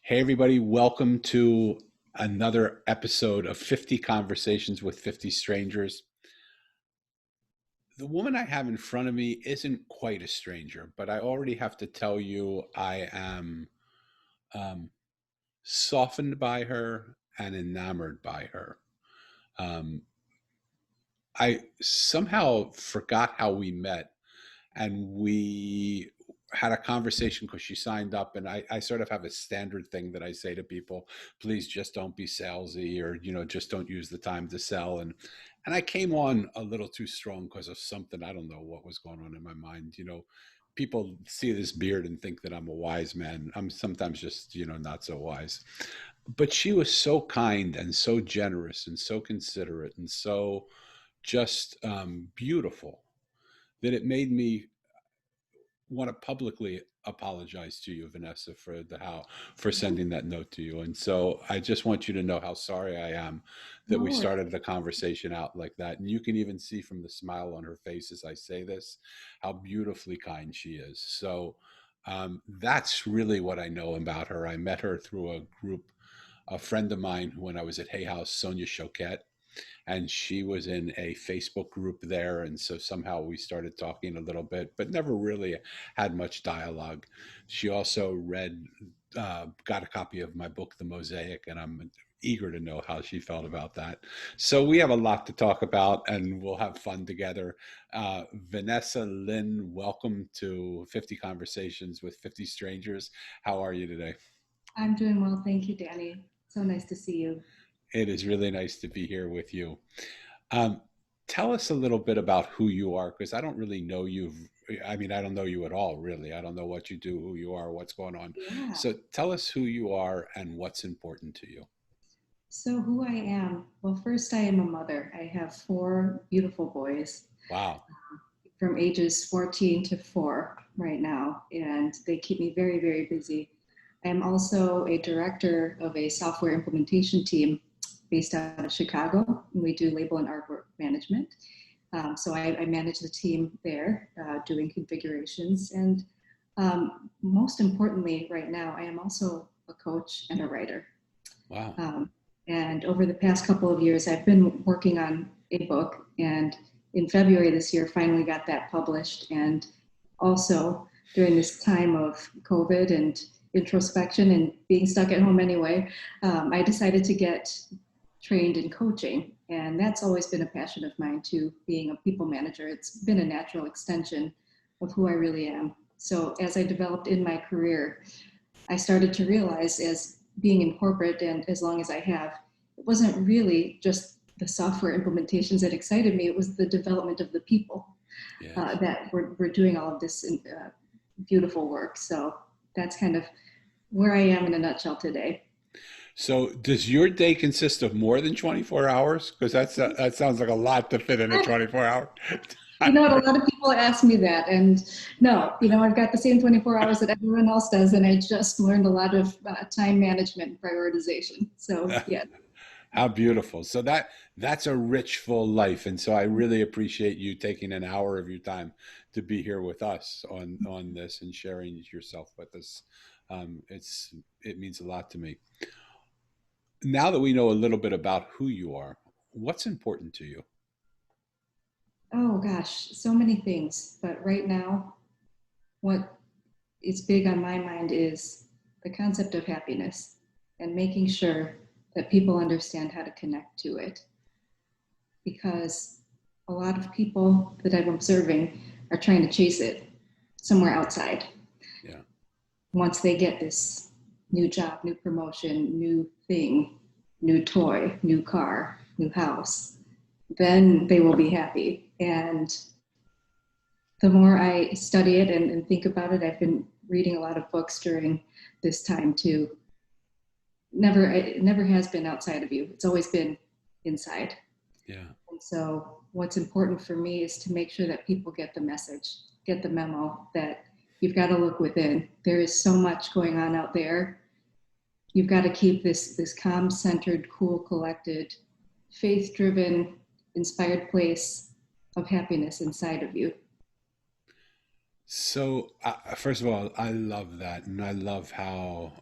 Hey, everybody, welcome to another episode of 50 Conversations with 50 Strangers. The woman I have in front of me isn't quite a stranger, but I already have to tell you I am um, softened by her and enamored by her. Um, I somehow forgot how we met, and we had a conversation because she signed up, and I sort of have a standard thing that I say to people: please just don't be salesy, or just don't use the time to sell. And I came on a little too strong because of something. I don't know what was going on in my mind. People see this beard and think that I'm a wise man. I'm sometimes just not so wise. But she was so kind and so generous and so considerate and so just beautiful that it made me want to publicly apologize to you, Vanessa, for sending that note to you. And so I just want you to know how sorry I am that we No, started the conversation out like that. And you can even see from the smile on her face as I say this how beautifully kind she is. So that's really what I know about her. I met her through a friend of mine when I was at Hay House, Sonia Choquette, and she was in a Facebook group there. And so somehow we started talking a little bit, but never really had much dialogue. She also got a copy of my book, The Mosaic, and I'm eager to know how she felt about that. So we have a lot to talk about, and we'll have fun together. Vanessa Lin, welcome to 50 Conversations with 50 Strangers. How are you today? I'm doing well. Thank you, Danny. So nice to see you. It is really nice to be here with you. Um, Tell us a little bit about who you are, because I don't really know you. I mean, I don't know you at all, really. I don't know what you do, who you are, what's going on. Yeah. So tell us who you are and what's important to you. So, who I am? Well, first, I am a mother. I have four beautiful boys Wow. from ages 14 to 4 right now, and they keep me very, very busy. I am also a director of a software implementation team based out of Chicago. We do label and artwork management. So I manage the team there, doing configurations. And most importantly, right now, I am also a coach and a writer. Wow. Um, and over the past couple of years, I've been working on a book. And in February this year, finally got that published. And also during this time of COVID and introspection and being stuck at home anyway, I decided to get trained in coaching. And that's always been a passion of mine too, being a people manager. It's been a natural extension of who I really am. So as I developed in my career, I started to realize as being in corporate and as long as I have, it wasn't really just the software implementations that excited me, it was the development of the people Yes. that were doing all of this beautiful work. So that's kind of where I am in a nutshell today. So does your day consist of more than 24 hours? Because that sounds like a lot to fit in a 24-hour You time know, a frame. lot of people ask me that, and no, I've got the same 24 hours that everyone else does, and I just learned a lot of time management and prioritization. So, yeah. How beautiful. So that's a rich, full life. And so I really appreciate you taking an hour of your time to be here with us on this and sharing yourself with us. It means a lot to me. Now that we know a little bit about who you are, what's important to you? Oh gosh, so many things. But right now, what is big on my mind is the concept of happiness and making sure that people understand how to connect to it. Because a lot of people that I'm observing are trying to chase it somewhere outside. Yeah. Once they get this new job, new promotion, new thing, new toy, new car, new house, then they will be happy. And the more I study it and think about it, I've been reading a lot of books during this time too. It never has been outside of you. It's always been inside. Yeah. And so what's important for me is to make sure that people get the message, get the memo that you've got to look within. There is so much going on out there. You've got to keep this calm, centered, cool, collected, faith-driven, inspired place of happiness inside of you. So, first of all, I love that, and I love how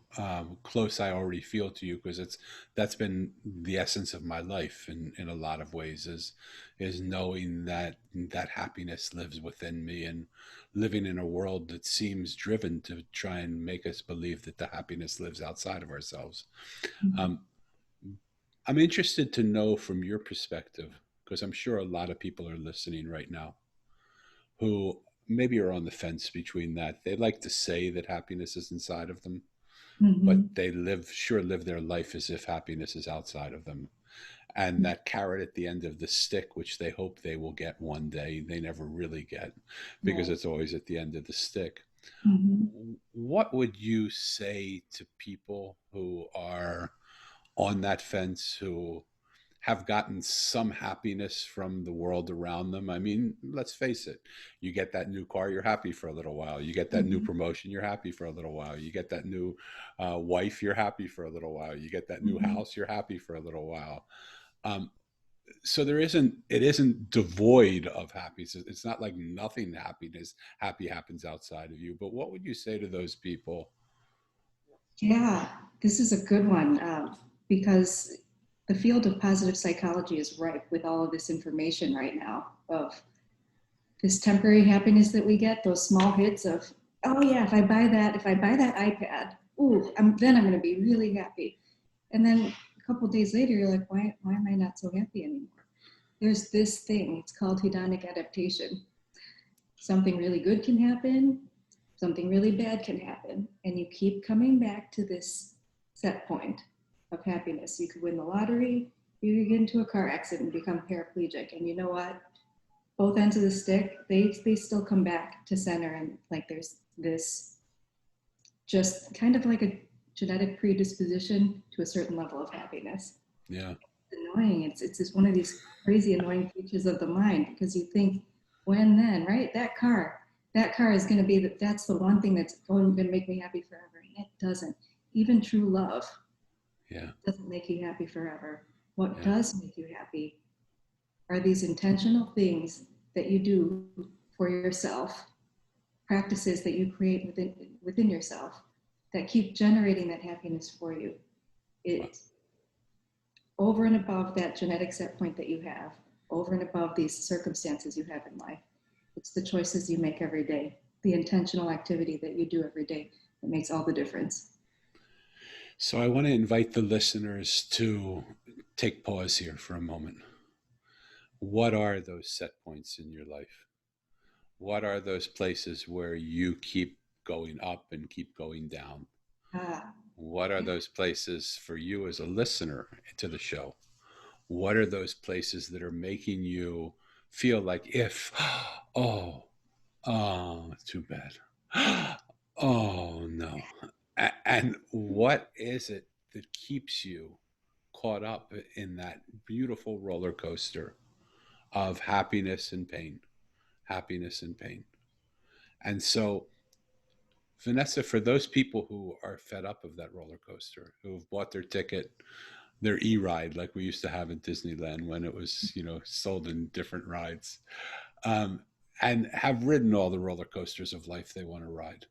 close I already feel to you because that's been the essence of my life in a lot of ways is knowing that that happiness lives within me and living in a world that seems driven to try and make us believe that the happiness lives outside of ourselves. Mhm. Um, I'm interested to know from your perspective because I'm sure a lot of people are listening right now who maybe are on the fence between that. They like to say that happiness is inside of them, but Mhm. they live their life as if happiness is outside of them. And that carrot at the end of the stick, which they hope they will get one day, they never really get because Right. it's always at the end of the stick. Mhm. What would you say to people who are on that fence, who have gotten some happiness from the world around them? I mean, let's face it. You get that new car, you're happy for a little while. You get that new Mhm. promotion, you're happy for a little while. You get that new wife, you're happy for a little while. You get that new Mhm. house, you're happy for a little while. Um, so it isn't devoid of happiness. It's not like nothing happy happens outside of you. But what would you say to those people? Yeah, this is a good one because the field of positive psychology is ripe with all of this information right now of this temporary happiness that we get, those small hits of, oh yeah, if I buy that iPad, ooh, then I'm going to be really happy. And then a couple of days later, you're like, why am I not so happy anymore? There's this thing, it's called hedonic adaptation. Something really good can happen, something really bad can happen, and you keep coming back to this set point of happiness. You could win the lottery, you could get into a car accident and become paraplegic, and you know what? Both ends of the stick, they still come back to center, and like there's this just kind of like a genetic predisposition to a certain level of happiness. Yeah. It's annoying. It's just one of these crazy annoying features of the mind because you think when then right that car is going to be that's the one thing that's going to make me happy forever, and it doesn't. Even true love Yeah. doesn't make you happy forever. What Yeah. does make you happy are these intentional things that you do for yourself, practices that you create within yourself that keep generating that happiness for you. Wow. It's over and above that genetic set point that you have, over and above these circumstances you have in life. It's the choices you make every day, the intentional activity that you do every day that makes all the difference. So I want to invite the listeners to take pause here for a moment. What are those set points in your life? What are those places where you keep going up and keep going down? Ah, What are those places for you as a listener to the show? What are those places that are making you feel like if, oh, oh, too bad. Oh, no. And what is it that keeps you caught up in that beautiful roller coaster of happiness and pain, happiness and pain? And so, Vanessa, for those people who are fed up of that roller coaster, who've bought their ticket, their e-ride, like we used to have in Disneyland when it was, sold in different rides, um, and have ridden all the roller coasters of life they want to ride,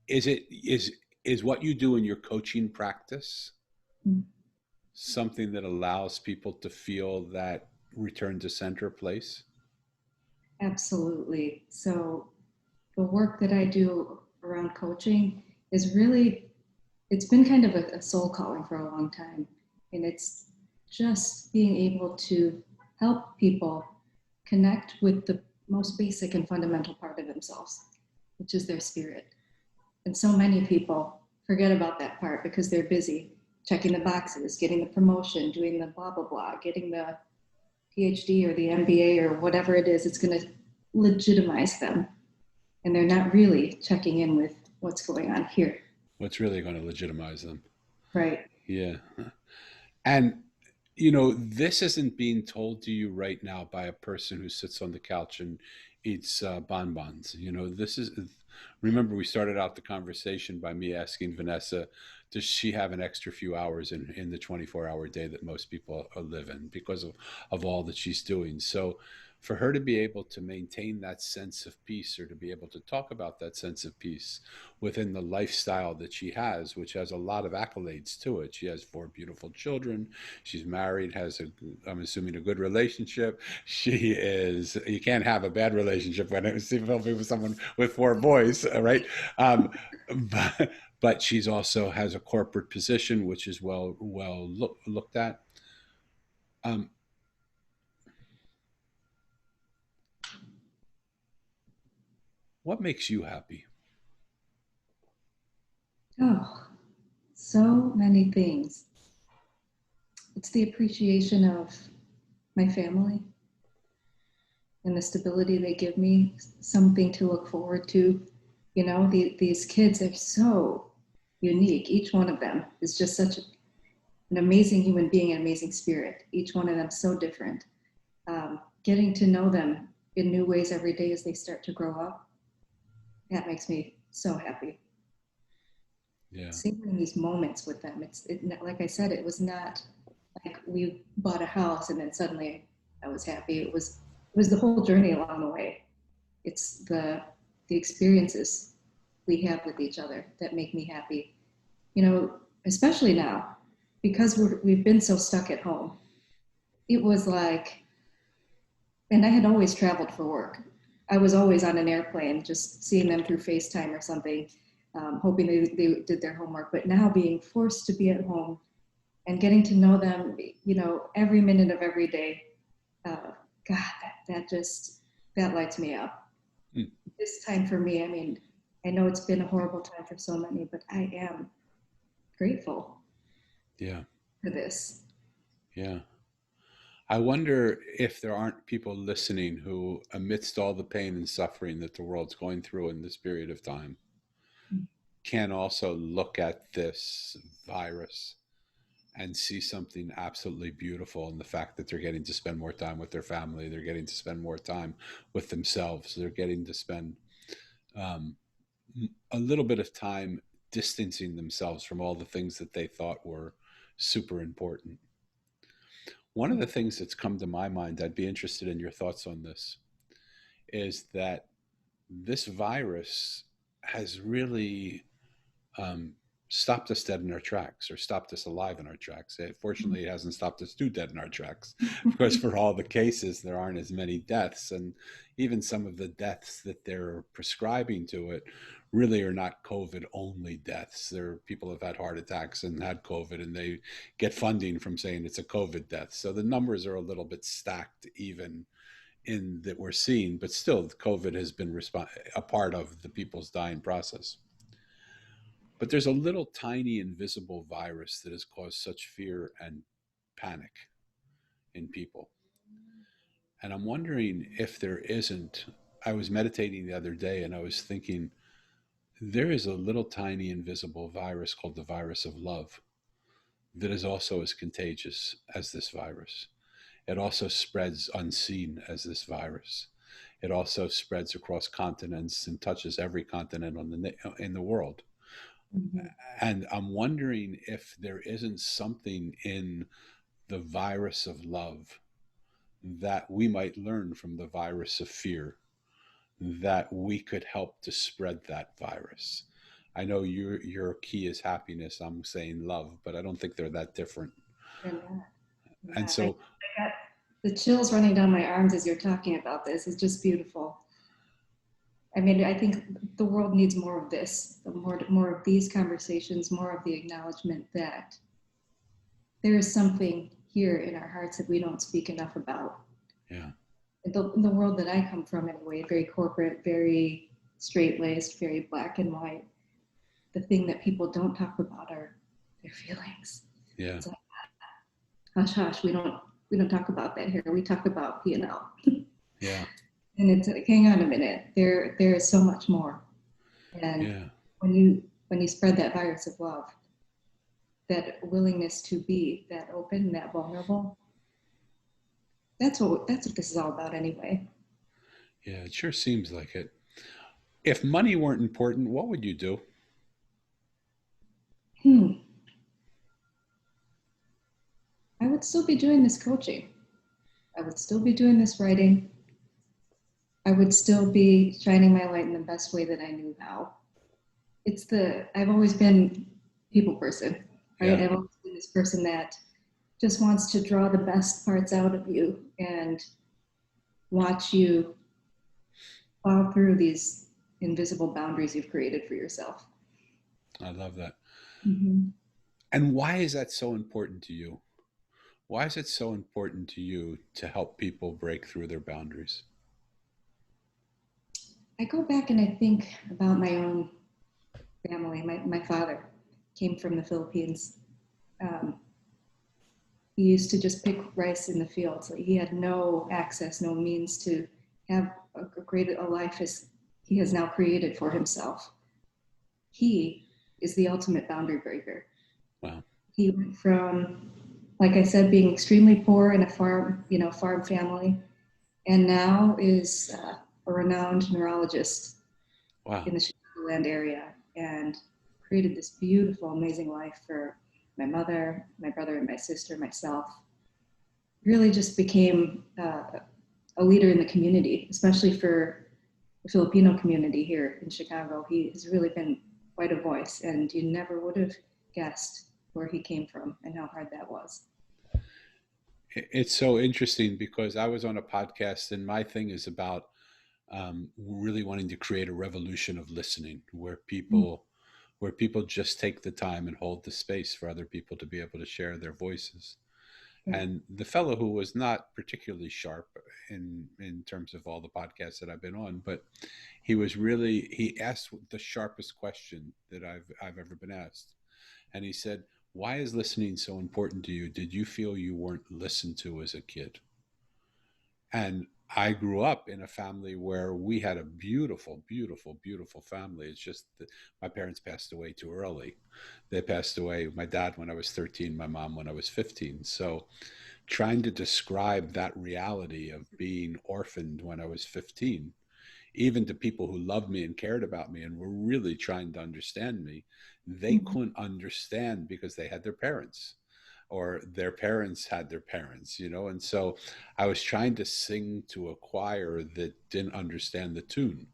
is what you do in your coaching practice something that allows people to feel that return to center place? absolutely. So the work that I do around coaching is really, it's been kind of a soul calling for a long time. And it's just being able to help people connect with the most basic and fundamental part of themselves, which is their spirit. And so many people forget about that part because they're busy checking the boxes, getting the promotion, doing the blah, blah, blah, getting the PhD or the MBA or whatever it is. It's going to legitimize them. And they're not really checking in with what's going on here. What's really going to legitimize them? Right. Yeah. And, this isn't being told to you right now by a person who sits on the couch and eats bonbons. Remember, we started out the conversation by me asking Vanessa, does she have an extra few hours in the 24-hour day that most people live in because of all that she's doing? So, for her to be able to maintain that sense of peace, or to be able to talk about that sense of peace within the lifestyle that she has, which has a lot of accolades to it. She has 4 beautiful children. She's married, has I'm assuming, a good relationship. She is, you can't have a bad relationship when it's with someone with 4 boys, right? Um, but she's also has a corporate position, which is looked at. Um, what makes you happy? Oh, so many things. It's the appreciation of my family and the stability they give me, something to look forward to. You know, these kids are so unique. Each one of them is just such an amazing human being, an amazing spirit. Each one of them so different. Getting to know them in new ways every day as they start to grow up, that makes me so happy. Yeah. Savoring these moments with them. Like I said, it was not like we bought a house and then suddenly I was happy. It was the whole journey along the way. It's the experiences we have with each other that make me happy. You know, especially now because we've been so stuck at home. It was like, and I had always traveled for work. I was always on an airplane, just seeing them through FaceTime or something, hoping they did their homework. But now being forced to be at home and getting to know them, you know, every minute of every day, uh, God, that lights me up. Mm. This time for me, I mean, I know it's been a horrible time for so many, but I am grateful Yeah. for this. Yeah. I wonder if there aren't people listening who, amidst all the pain and suffering that the world's going through in this period of time, can also look at this virus and see something absolutely beautiful in the fact that they're getting to spend more time with their family. They're getting to spend more time with themselves. They're getting to spend um, a little bit of time distancing themselves from all the things that they thought were super important. One of the things that's come to my mind, I'd be interested in your thoughts on this, is that this virus has really um, stopped us dead in our tracks, or stopped us alive in our tracks. Fortunately, it hasn't stopped us too dead in our tracks, because for all the cases, there aren't as many deaths. And even some of the deaths that they're prescribing to it really are not COVID only deaths. There are people who have had heart attacks and had COVID, and they get funding from saying it's a COVID death. So the numbers are a little bit stacked, even in that we're seeing, but still, COVID has been a part of the people's dying process. But there's a little tiny invisible virus that has caused such fear and panic in people. And I'm wondering if there isn't. I was meditating the other day and I was thinking there is a little tiny invisible virus called the virus of love that is also as contagious as this virus. It also spreads unseen as this virus. It also spreads across continents and touches every continent in the world. Mhm. And I'm wondering if there isn't something in the virus of love that we might learn from the virus of fear, that we could help to spread that virus. I know your key is happiness. I'm saying love, but I don't think they're that different. They're not. And Yeah, I so, got the chills running down my arms as you're talking about this. It's just beautiful. I mean, I think the world needs more of this, more of these conversations, more of the acknowledgement that there is something here in our hearts that we don't speak enough about. yeah, In the world that I come from, anyway, very corporate, very straight laced, very black and white. The thing that people don't talk about are their feelings. yeah, It's like hush, hush. We don't talk about that here. We talk about P&L. yeah, And it's like, hang on a minute. There is so much more. And yeah, when you spread that virus of love, that willingness to be that open, that vulnerable, that's what this is all about anyway. yeah. It sure seems like it. If money weren't important, what would you do? Hmm. I would still be doing this coaching. I would still be doing this writing. I would still be shining my light in the best way that I knew how. I've always been a people person, right? Yeah, I've always been this person that just wants to draw the best parts out of you and watch you plow through these invisible boundaries you've created for yourself. I love that. Mm-hmm. And why is that so important to you? Why is it so important to you to help people break through their boundaries? I go back and I think about my own family. My father came from the Philippines. Um, he used to just pick rice in the fields. Like, he had no access, no means to have a life as he has now created for himself. He is the ultimate boundary breaker. Wow. He went from, like I said, being extremely poor in a farm family, and now is a renowned neurologist Wow. in the Chicagoland area, and created this beautiful, amazing life for my mother, my brother, and my sister, myself. Really just became a leader in the community, especially for the Filipino community here in Chicago. He has really been quite a voice, and you never would have guessed where he came from and how hard that was. It's so interesting because I was on a podcast and my thing is about really wanting to create a revolution of listening Mm, where people just take the time and hold the space for other people to be able to share their voices. yeah. And the fellow who was not particularly sharp in terms of all the podcasts that I've been on, but he asked the sharpest question that I've ever been asked. And he said, "Why is listening so important to you? Did you feel you weren't listened to as a kid?" And I grew up in a family where we had a beautiful, beautiful, beautiful family. It's just that my parents passed away too early. They passed away, my dad when I was 13, my mom when I was 15. So trying to describe that reality of being orphaned when I was 15, even to people who loved me and cared about me and were really trying to understand me, they Mhm. couldn't understand because they had their parents or their parents had their parents, you know? And so I was trying to sing to a choir that didn't understand the tune.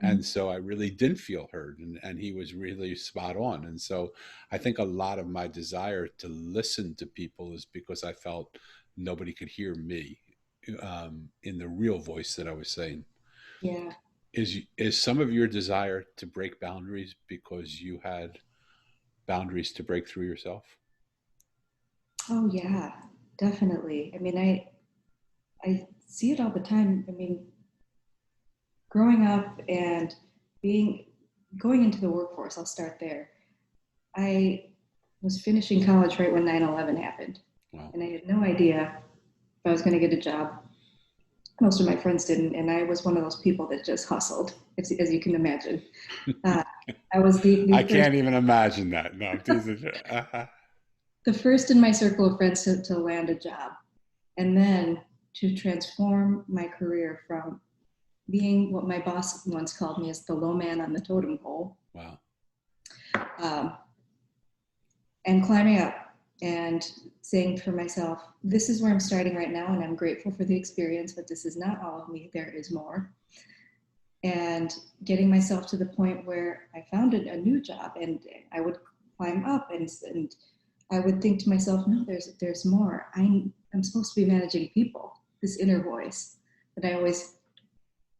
And so I really didn't feel heard. And he was really spot on. And so I think a lot of my desire to listen to people is because I felt nobody could hear me in the real voice that I was saying. Yeah. Is some of your desire to break boundaries because you had boundaries to break through yourself? Oh yeah, definitely. I mean, I see it all the time. I mean, growing up and being going into the workforce, I'll start there. I was finishing college right when 9/11 happened, Wow. and I had no idea if I was going to get a job. Most of my friends didn't, and I was one of those people that just hustled, as you can imagine. Uh, I was I can't even imagine that. No, these are, the first in my circle of friends to land a job, and then to transform my career from being what my boss once called me as the low man on the totem pole, wow. um, and climbing up and saying for myself, this is where I'm starting right now, and I'm grateful for the experience, but this is not all of me. There is more. And getting myself to the point where I found a new job, and I would climb up, and I would think to myself, no, there's more. I'm supposed to be managing people. This inner voice that I always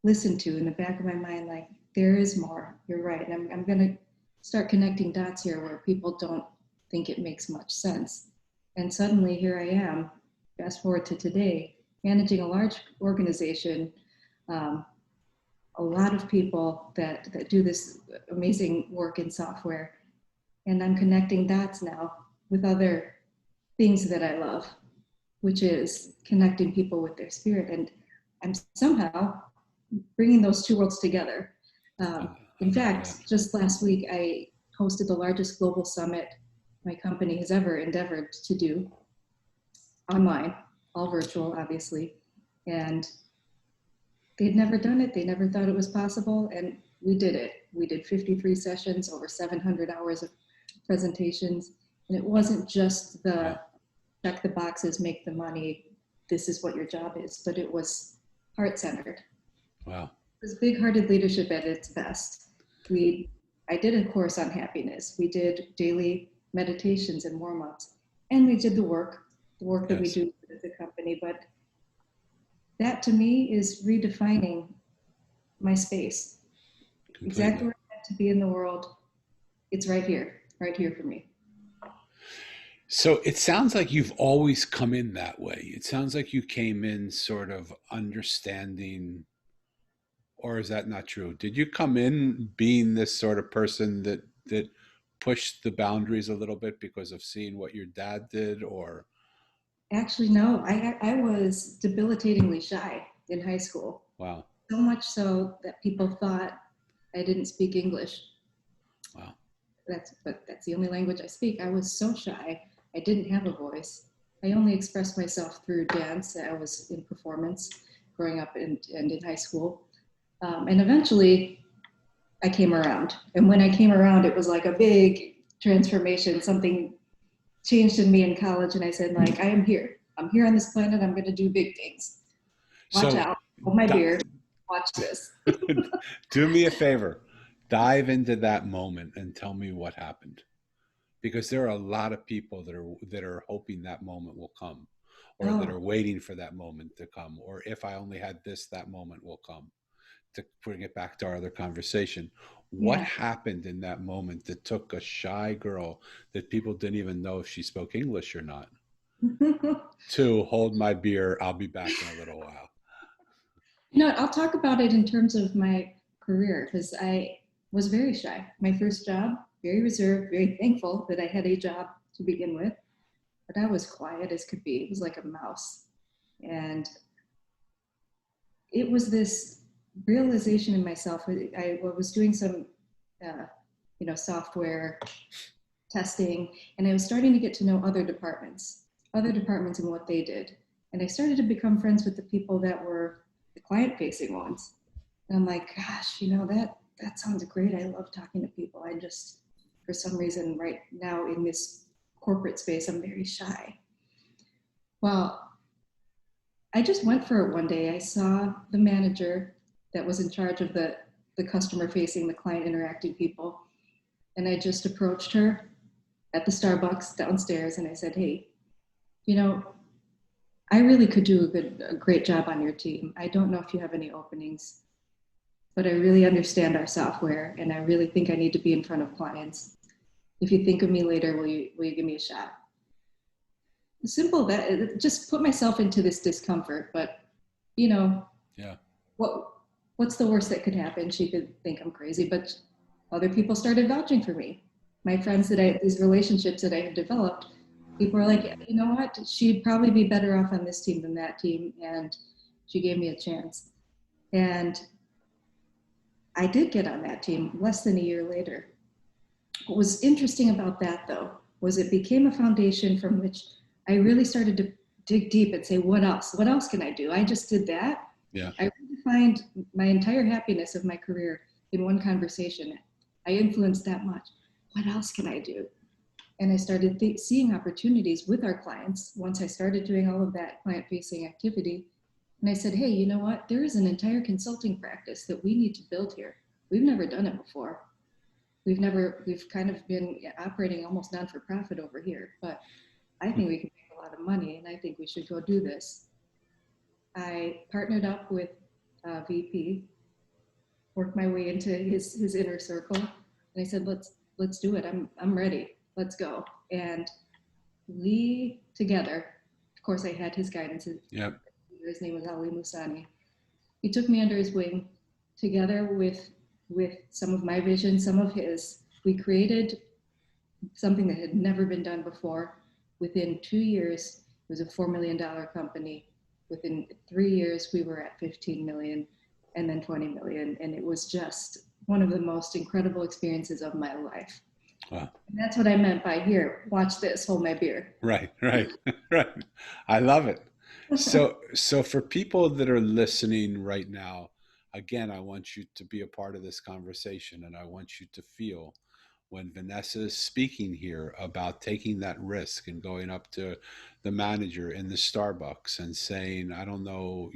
listen to in the back of my mind, like, there is more. You're right. And I'm going to start connecting dots here where people don't think it makes much sense. And suddenly here I am, fast forward to today, managing a large organization, um, a lot of people that do this amazing work in software. And I'm connecting dots now with other things that I love, which is connecting people with their spirit. And I'm somehow bringing those two worlds together. I, I In love that. fact, just last week, I hosted the largest global summit my company has ever endeavored to do, online, all virtual, obviously. And they'd never done it. They never thought it was possible. And we did it. We did 53 sessions, over 700 hours of presentations. And it wasn't just the Wow. check the boxes, make the money, this is what your job is, but it was heart centered. Wow. It was big-hearted leadership at its best. We, I did a course on happiness. We did daily meditations and warm-ups, and we did the work that we Yes. do as a company. But that to me is redefining my space. Exactly Completely. where I meant to be in the world. It's right here for me. So it sounds like you've always come in that way. It sounds like you came in sort of understanding, or is that not true? Did you come in being this sort of person that pushed the boundaries a little bit because of seeing what your dad did, or Actually, no, I was debilitatingly shy in high school. wow, So much so that people thought I didn't speak English. wow, But that's the only language I speak. I was so shy. I didn't have a voice. I only expressed myself through dance. I was in performance growing up and in high school. And eventually I came around. And when I came around, it was like a big transformation. Something changed in me in college. And I said, like, I am here. I'm here on this planet. I'm going to do big things. Watch so out. Hold my beer. di- Watch this. do me a favor, dive into that moment and tell me what happened, because there are a lot of people that are hoping that moment will come, or that Oh, are waiting for that moment to come, or if I only had this, that moment will come. To bring it back to our other conversation, what yeah. happened in that moment that took a shy girl that people didn't even know if she spoke English or not to hold my beer, I'll be back in a little while? I'll talk about it in terms of my career because I was very shy. My first job, very reserved, very thankful that I had a job to begin with, but I was quiet as could be. It was like a mouse. And it was this realization in myself. I was doing some, uh, software testing, and I was starting to get to know other departments and what they did. And I started to become friends with the people that were the client facing ones. And I'm like, gosh, that sounds great. I love talking to people. I just, for some reason, right now in this corporate space, I'm very shy. Well, I just went for it one day. I saw the manager that was in charge of the customer facing, the client interacting people. And I just approached her at the Starbucks downstairs and I said, hey, you know, I really could do a great job on your team. I don't know if you have any openings, but I really understand our software and I really think I need to be in front of clients. If you think of me later, will you give me a shot? Simple that just put myself into this discomfort, but you know, Yeah. what what's the worst that could happen? She could think I'm crazy, but other people started vouching for me. My friends these relationships that I had developed, people were like, you know what? She'd probably be better off on this team than that team. And she gave me a chance. And I did get on that team less than a year later. What was interesting about that, though, was it became a foundation from which I really started to dig deep and say, what else? What else can I do? I just did that. Yeah. I redefined my entire happiness of my career in one conversation. I influenced that much. What else can I do? And I started seeing opportunities with our clients once I started doing all of that client facing activity. And I said, hey, you know what? There is an entire consulting practice that we need to build here. We've never done it before. We've kind of been operating almost non for profit over here, but I think we can make a lot of money and I think we should go do this. I partnered up with VP, worked my way into his inner circle, and I said, let's do it. I'm ready. Let's go. And we together, of course, I had his guidance. Yeah. His name was Ali Musani. He took me under his wing, together with some of my vision, some of his. We created something that had never been done before. Within 2 years, it was a $4 million company. Within 3 years, we were at 15 million and then 20 million. And it was just one of the most incredible experiences of my life. Wow. And that's what I meant by here, watch this, hold my beer. Right. Right. Right. I love it. So for people that are listening right now, again, I want you to be a part of this conversation, and I want you to feel when Vanessa is speaking here about taking that risk and going up to the manager in the Starbucks and saying, I don't know,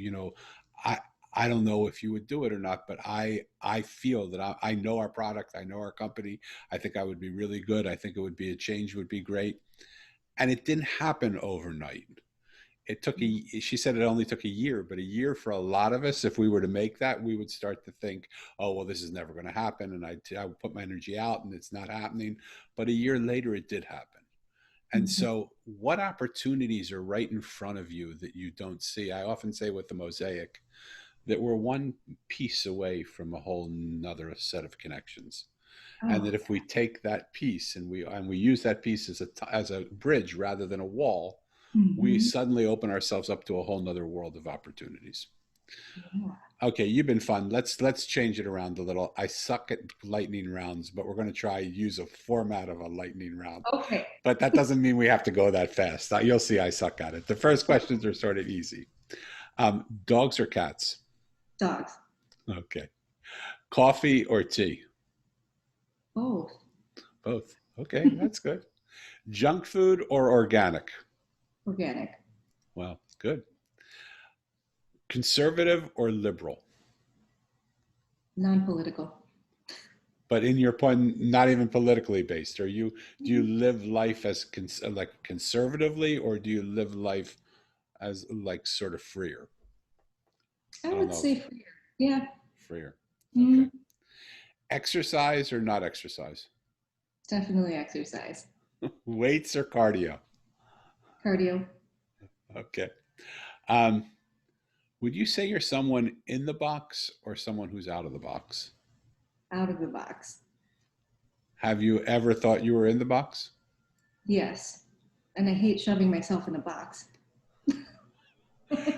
I I don't know if you would do it or not, but I feel that I know our product, I know our company. I think I would be really good. I think it would be a change would be great. And it didn't happen overnight. It took she said it only took a year, but a year for a lot of us, if we were to make that, we would start to think, oh, well, this is never going to happen. And I would put my energy out and it's not happening. But a year later, it did happen. And Mhm. so, what opportunities are right in front of you that you don't see? I often say with the Mosaic that we're one piece away from a whole nother set of connections, and Oh, that if we take that piece and we use that piece as a bridge rather than a wall, we hmm, suddenly open ourselves up to a whole nother world of opportunities. yeah. Okay, you've been fun. Let's change it around a little. I suck at lightning rounds, but we're going to try use a format of a lightning round. Okay. But that doesn't mean we have to go that fast. You'll see I suck at it. The first questions are sort of easy. Dogs or cats? Dogs. Okay. Coffee or tea? Both. Both. Okay, that's good. Junk food or organic? Organic. Well, good. Conservative or liberal? Non-political. But in your point, not even politically based. Are you do you live life as like conservatively, or do you live life as like sort of freer? I I don't would know say if freer. Yeah. freer. Okay. Mm, Exercise or not exercise? definitely exercise. Weights or cardio? Cardio. Okay. Um, would you say you're someone in the box or someone who's out of the box? Out of the box. Have you ever thought you were in the box? Yes. And I hate shoving myself in a box.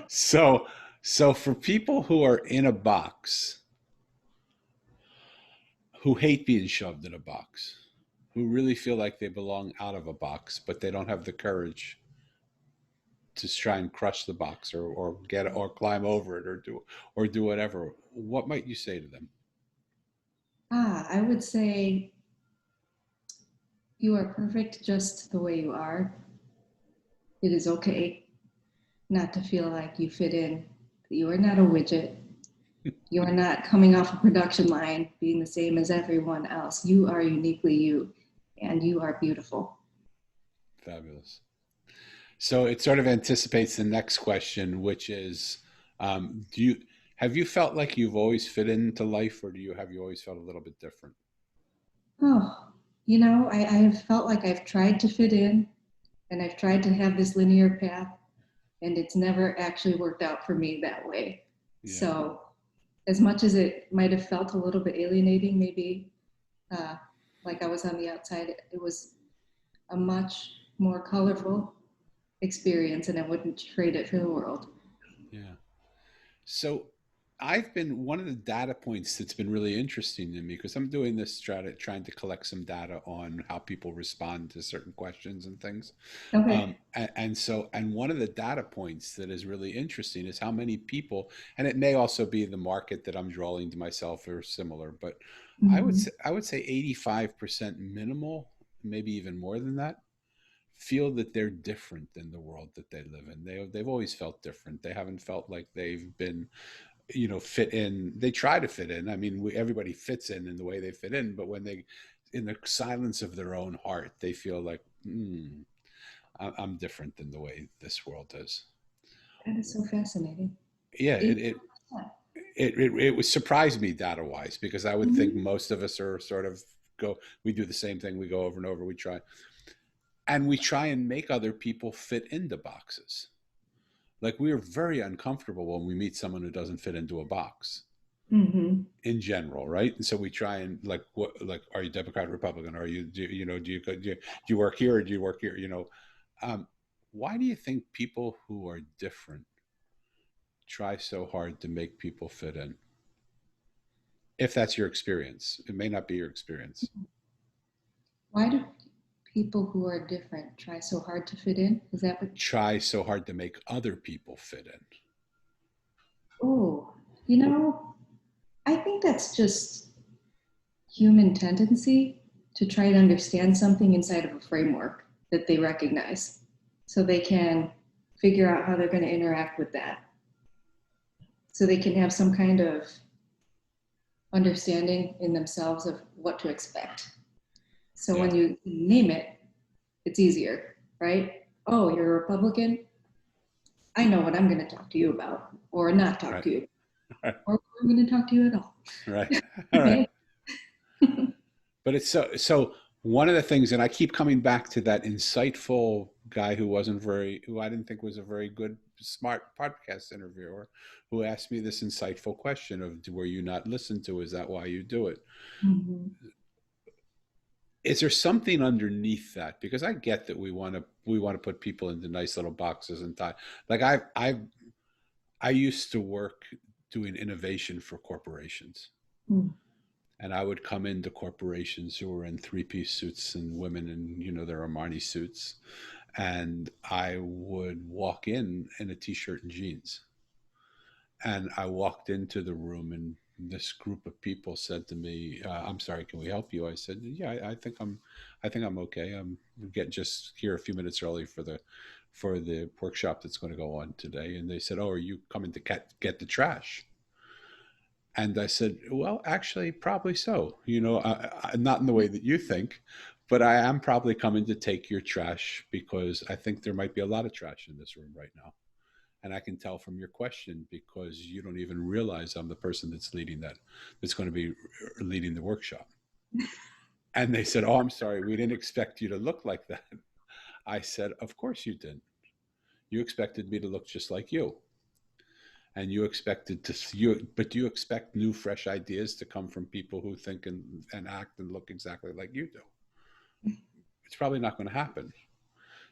So, so for people who are in a box, who hate being shoved in a box, who really feel like they belong out of a box, but they don't have the courage to try and crush the box or get or climb over it or do whatever. What might you say to them? I would say you are perfect just the way you are. It is okay not to feel like you fit in. You are not a widget. You are not coming off a production line being the same as everyone else. You are uniquely you, and you are beautiful. Fabulous. So it sort of anticipates the next question, which is, do you have you felt like you've always fit into life, or do you have you always felt a little bit different? Oh, I have felt like I've tried to fit in and I've tried to have this linear path, and it's never actually worked out for me that way. Yeah, So, as much as it might have felt a little bit alienating, maybe uh, like I was on the outside, it was a much more colorful experience, and I wouldn't trade it for the world. yeah. So I've been one of the data points that's been really interesting to me because I'm doing this trying to collect some data on how people respond to certain questions and things. Okay. And one of the data points that is really interesting is how many people, and it may also be the market that I'm drawing to myself or similar, but Mm-hmm. I would say 85% minimal, maybe even more than that, feel that they're different than the world that they live in. They've always felt different. They haven't felt like they've been, fit in. They try to fit in. I mean, everybody fits in the way they fit in, but when they, in the silence of their own heart, they feel like, I'm different than the way this world is. That is so fascinating. Yeah, 85%. it was surprised me data wise because I would think Mm-hmm. most of us are sort of we do the same thing, we go over and over, we try and make other people fit into boxes. Like we are very uncomfortable when we meet someone who doesn't fit into a box Mm-hmm. in general, right? And so we try and like, what, like, are you Democrat, Republican? Are you, do you work here or do you work here? Um, why do you think people who are different try so hard to make people fit in? If that's your experience, it may not be your experience. Why do people who are different try so hard to fit in? Is that what? Try so hard to make other people fit in. Oh, you know, I think that's just human tendency to try to understand something inside of a framework that they recognize so they can figure out how they're going to interact with that. so they can have some kind of understanding in themselves of what to expect. So Yeah. when you name it, it's easier, right? Oh, you're a Republican? I know what I'm going to talk to you about, or not talk Right. to you, Right. or I'm going to talk to you at all. Right. All right. Right? But it's so one of the things, and I keep coming back to that insightful guy who I didn't think was a very good, smart podcast interviewer, who asked me this insightful question of, were you not listened to? Is that why you do it? Mm-hmm. Is there something underneath that? Because I get that we want to put people into nice little boxes and tie. Like I used to work doing innovation for corporations. Mm-hmm. And I would come into corporations who were in three-piece suits and women in, their Armani suits. And I would walk in a t-shirt and jeans. And I walked into the room, and this group of people said to me, "I'm sorry, can we help you?" I said, "Yeah, I think I'm okay. I'm getting just here a few minutes early for the workshop that's going to go on today." And they said, "Oh, are you coming to get the trash?" And I said, "Well, actually, probably so. Not in the way that you think, but I am probably coming to take your trash because I think there might be a lot of trash in this room right now. And I can tell from your question because you don't even realize I'm the person that's going to be leading the workshop." And they said, "Oh, I'm sorry. We didn't expect you to look like that." I said, "Of course you didn't. You expected me to look just like you. And you expected but you expect new, fresh ideas to come from people who think and act and look exactly like you do. It's probably not going to happen."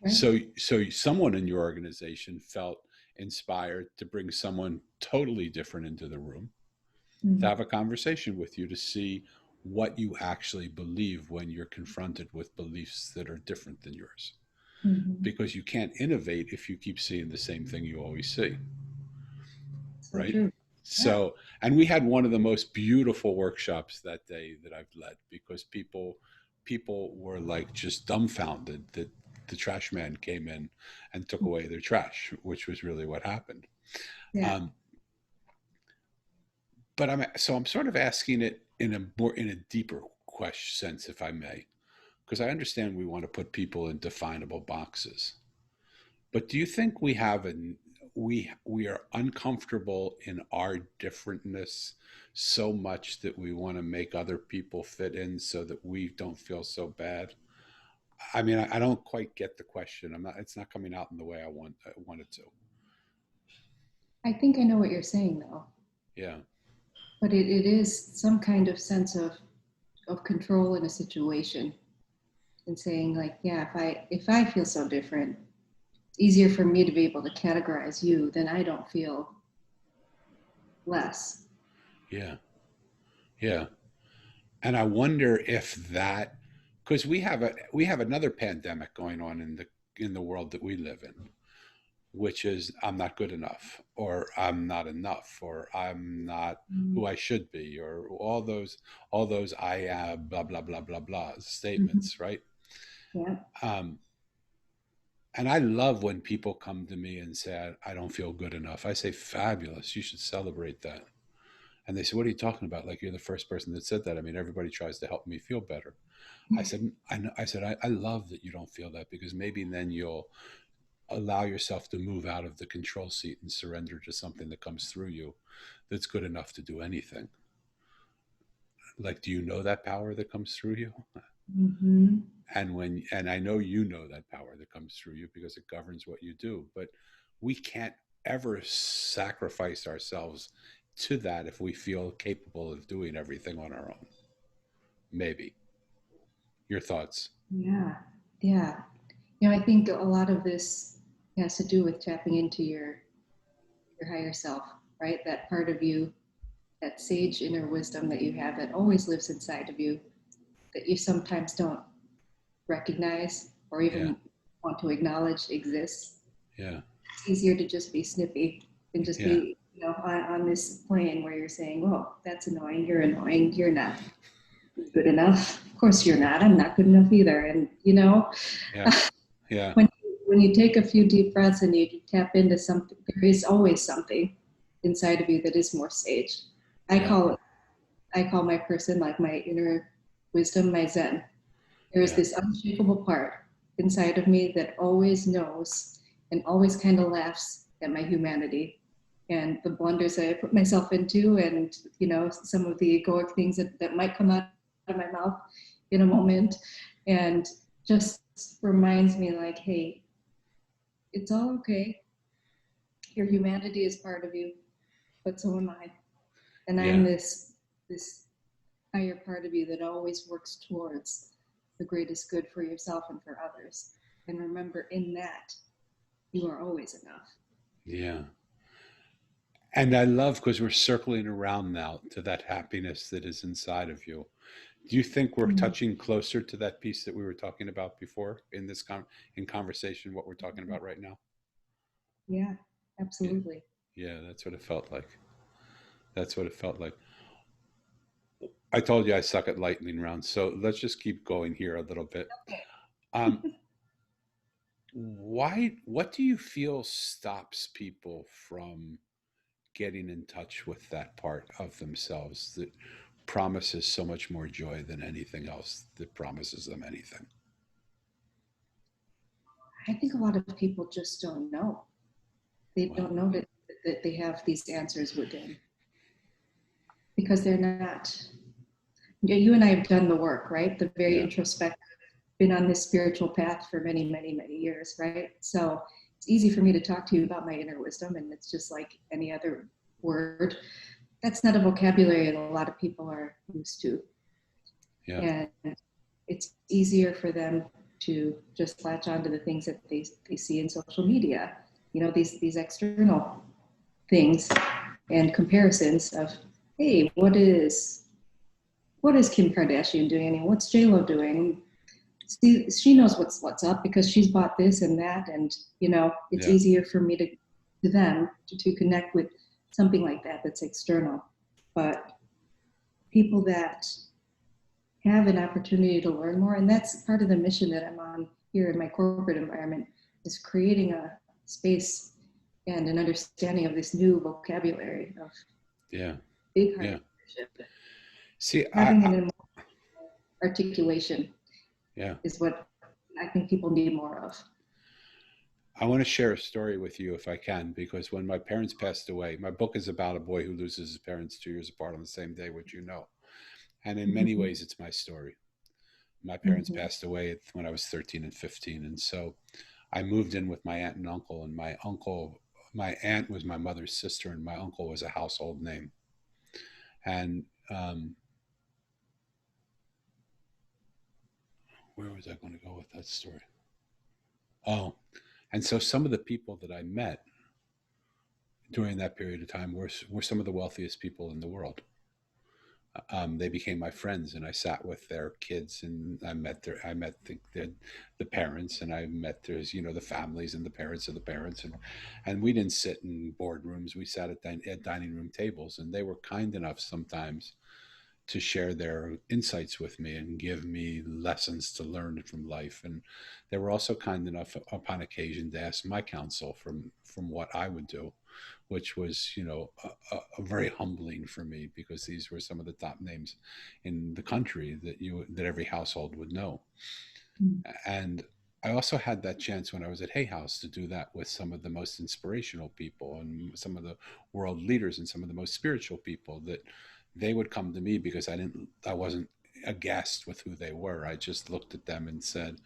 Right? So someone in your organization felt inspired to bring someone totally different into the room to Mm-hmm. have a conversation with you to see what you actually believe when you're confronted with beliefs that are different than yours. Mm-hmm. Because you can't innovate if you keep seeing the same thing you always see. So Right? true. Yeah. So, and we had one of the most beautiful workshops that day that I've led because people were like just dumbfounded that the trash man came in and took away their trash, which was really what happened. Yeah. Um, but I'm sort of asking it in a deeper question sense, if I may, because I understand we want to put people in definable boxes. But do you think we are uncomfortable in our differentness so much that we want to make other people fit in so that we don't feel so bad? I mean, I don't quite get the question. It's not coming out in the way I want it to. I think I know what you're saying though, Yeah. but it is some kind of sense of control in a situation and saying like, yeah, if I feel so different, it's easier for me to be able to categorize you, then I don't feel less. Yeah. Yeah. And I wonder if that, because we have another pandemic going on in the world that we live in, which is I'm not good enough, or I'm not enough, or I'm not who I should be, or all those I blah blah blah blah blah Mm-hmm. statements, right? Yeah. Um, and I love when people come to me and say I don't feel good enough. I say fabulous, you should celebrate that. And they say, "What are you talking about? Like you're the first person that said that. I mean, everybody tries to help me feel better." I said, I love that you don't feel that because maybe then you'll allow yourself to move out of the control seat and surrender to something that comes through you that's good enough to do anything. Like, do you know that power that comes through you? Mm-hmm. And I know you know that power that comes through you because it governs what you do. But we can't ever sacrifice ourselves to that if we feel capable of doing everything on our own. Maybe. Your thoughts? Yeah. Yeah. I think a lot of this has to do with tapping into your higher self, right? That part of you, that sage inner wisdom that you have that always lives inside of you, that you sometimes don't recognize or Yeah. even want to acknowledge exists. Yeah. It's easier to just be snippy and just Yeah. be, on this plane where you're saying, "Well, that's annoying. You're annoying. You're not good enough. Of course you're not. I'm not good enough either." And Yeah. Yeah. when you take a few deep breaths and you tap into something, there is always something. inside of you that is more sage. I Yeah. call it, I call my person, like my inner wisdom, my Zen. There is Yeah. this unshakable part inside of me that always knows and always kind of laughs at my humanity and the blunders that I put myself into, and some of the egoic things that might come out of my mouth in a moment, and just reminds me like, hey, it's all okay. Your humanity is part of you, but so am I. And I'm Yeah. this higher part of you that always works towards the greatest good for yourself and for others. And remember, in that, you are always enough. Yeah. And I love because we're circling around now to that happiness that is inside of you. Do you think we're Mm. touching closer to that piece that we were talking about before in this in conversation, what we're talking about right now? Yeah, Yeah. absolutely. Yeah, that's what it felt like. That's what it felt like. I told you I suck at lightning rounds, so let's just keep going here a little bit. Um, what do you feel stops people from getting in touch with that part of themselves that promises so much more joy than anything else that promises them anything? I think a lot of people just don't know. They Well, don't know that they have these answers within because they're not. Yeah, you and I have done the work, right? The very yeah, introspective, been on this spiritual path for many, many, many years, right? So it's easy for me to talk to you about my inner wisdom, and it's just like any other word. That's not a vocabulary that a lot of people are used to. yeah, And it's easier for them to just latch on to the things that they see in social media, these external things and comparisons of, hey, what is Kim Kardashian doing and what's J-Lo doing? She knows what's up because she's bought this and that, and it's yeah, easier for me to them to connect with something like that that's external. But people that have an opportunity to learn more, and that's part of the mission that I'm on here in my corporate environment, is creating a space and an understanding of this new vocabulary of yeah, big yeah. heart leadership. See, Having an emotional articulation yeah, is what I think people need more of. I want to share a story with you if I can, because when my parents passed away, my book is about a boy who loses his parents 2 years apart on the same day, which you know. And in many Mm-hmm. ways, it's my story. My parents Mm-hmm. passed away when I was 13 and 15. And so I moved in with my aunt and uncle, and my aunt was my mother's sister, and my uncle was a household name. And where was I going to go with that story? Oh, and so some of the people that I met during that period of time were some of the wealthiest people in the world. They became my friends, and I sat with their kids, and I met the parents, and I met the families and the parents of the parents, and we didn't sit in boardrooms. We sat at dining room tables, and they were kind enough sometimes to share their insights with me and give me lessons to learn from life. And they were also kind enough upon occasion to ask my counsel from what I would do, which was, a very humbling for me, because these were some of the top names in the country that every household would know. And I also had that chance when I was at Hay House to do that with some of the most inspirational people and some of the world leaders and some of the most spiritual people, that they would come to me because I wasn't aghast with who they were. I just looked at them and said,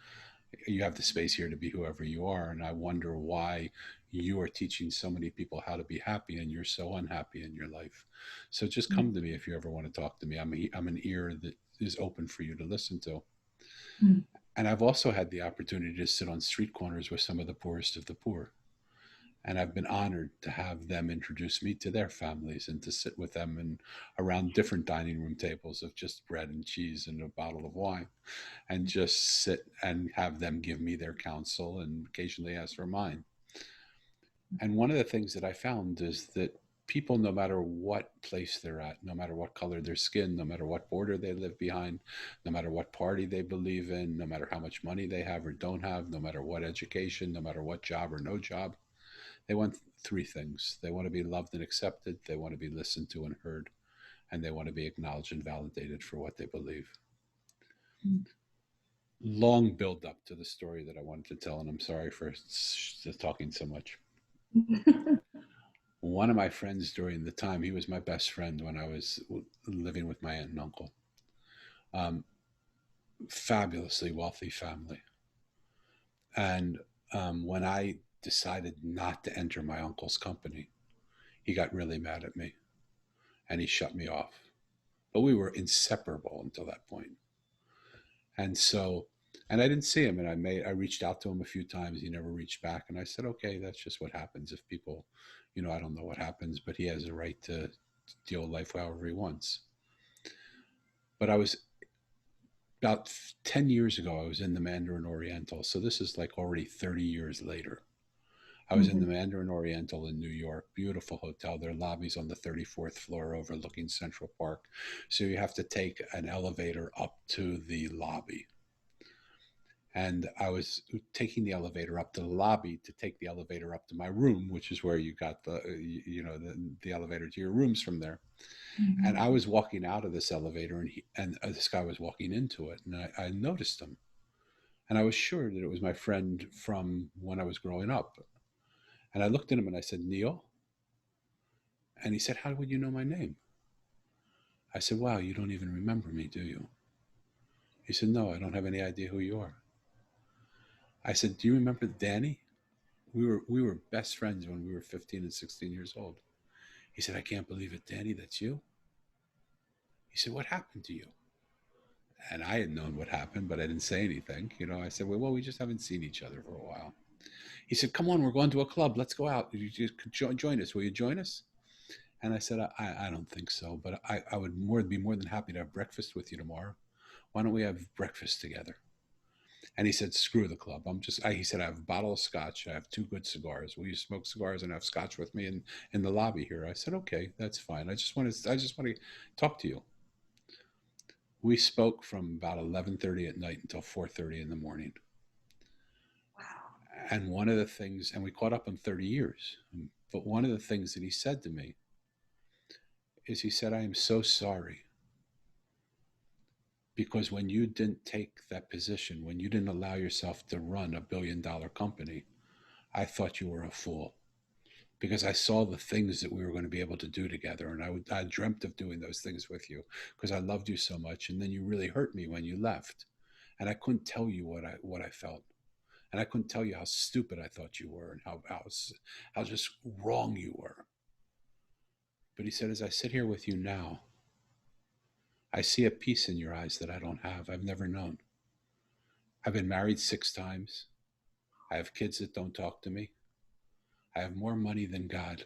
you have the space here to be whoever you are. And I wonder why you are teaching so many people how to be happy and you're so unhappy in your life. So just come to me if you ever want to talk to me. I'm an ear that is open for you to listen to. Mm-hmm. And I've also had the opportunity to sit on street corners with some of the poorest of the poor. And I've been honored to have them introduce me to their families and to sit with them and around different dining room tables of just bread and cheese and a bottle of wine, and just sit and have them give me their counsel and occasionally ask for mine. And one of the things that I found is that people, no matter what place they're at, no matter what color their skin, no matter what border they live behind, no matter what party they believe in, no matter how much money they have or don't have, no matter what education, no matter what job or no job, they went three things. They want to be loved and accepted, they want to be listened to and heard, and they want to be acknowledged and validated for what they believe. Long build up to the story that I wanted to tell, and I'm sorry for talking so much. One of my friends during the time, he was my best friend when I was living with my aunt and uncle. Fabulously wealthy family. And when I decided not to enter my uncle's company, he got really mad at me and he shut me off. But we were inseparable until that point. And so, and I didn't see him, and I reached out to him a few times. He never reached back, and I said, okay, that's just what happens if people, I don't know what happens, but he has a right to deal with life however he wants. But I was about 10 years ago, I was in the Mandarin Oriental. So this is like already 30 years later. I was in the Mandarin Oriental in New York, beautiful hotel. Their lobby's on the 34th floor overlooking Central Park. So you have to take an elevator up to the lobby. And I was taking the elevator up to the lobby to take the elevator up to my room, which is where you got the elevator to your rooms from there. Mm-hmm. And I was walking out of this elevator, and this guy was walking into it, and I noticed him, and I was sure that it was my friend from when I was growing up. And I looked at him and I said, Neil? And he said, how would you know my name? I said, wow, you don't even remember me, do you? He said, no, I don't have any idea who you are. I said, do you remember Danny? We were best friends when we were 15 and 16 years old. He said, I can't believe it, Danny, that's you? He said, what happened to you? And I had known what happened, but I didn't say anything. I said, well, we just haven't seen each other for a while. He said, come on, we're going to a club. Let's go out. You just join us. Will you join us? And I said, I don't think so, but I would be more than happy to have breakfast with you tomorrow. Why don't we have breakfast together? And he said, screw the club. He said, I have a bottle of scotch. I have 2 good cigars. Will you smoke cigars and have scotch with me in the lobby here? I said, okay, that's fine. I just want to talk to you. We spoke from about 11:30 at night until 4:30 in the morning. Wow. And one of the things, and we caught up in 30 years, but one of the things that he said to me is he said, I am so sorry. Because when you didn't take that position, when you didn't allow yourself to run $1 billion company, I thought you were a fool. Because I saw the things that we were going to be able to do together. And I dreamt of doing those things with you because I loved you so much. And then you really hurt me when you left. And I couldn't tell you what I felt. And I couldn't tell you how stupid I thought you were and how just wrong you were. But he said, as I sit here with you now, I see a peace in your eyes that I don't have. I've never known. I've been married 6 times. I have kids that don't talk to me. I have more money than God.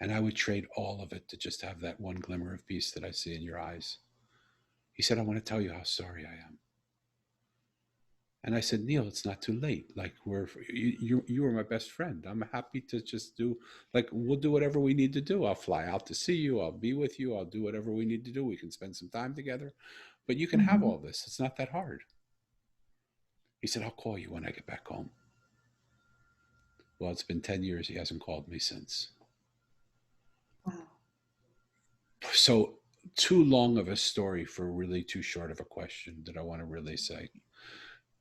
And I would trade all of it to just have that one glimmer of peace that I see in your eyes. He said, I want to tell you how sorry I am. And I said, Neil, it's not too late. Like you were my best friend. I'm happy to just we'll do whatever we need to do. I'll fly out to see you. I'll be with you. I'll do whatever we need to do. We can spend some time together, but you can have all this. It's not that hard. He said, I'll call you when I get back home. Well, it's been 10 years. He hasn't called me since. Wow. So too long of a story for really too short of a question that I want to really say.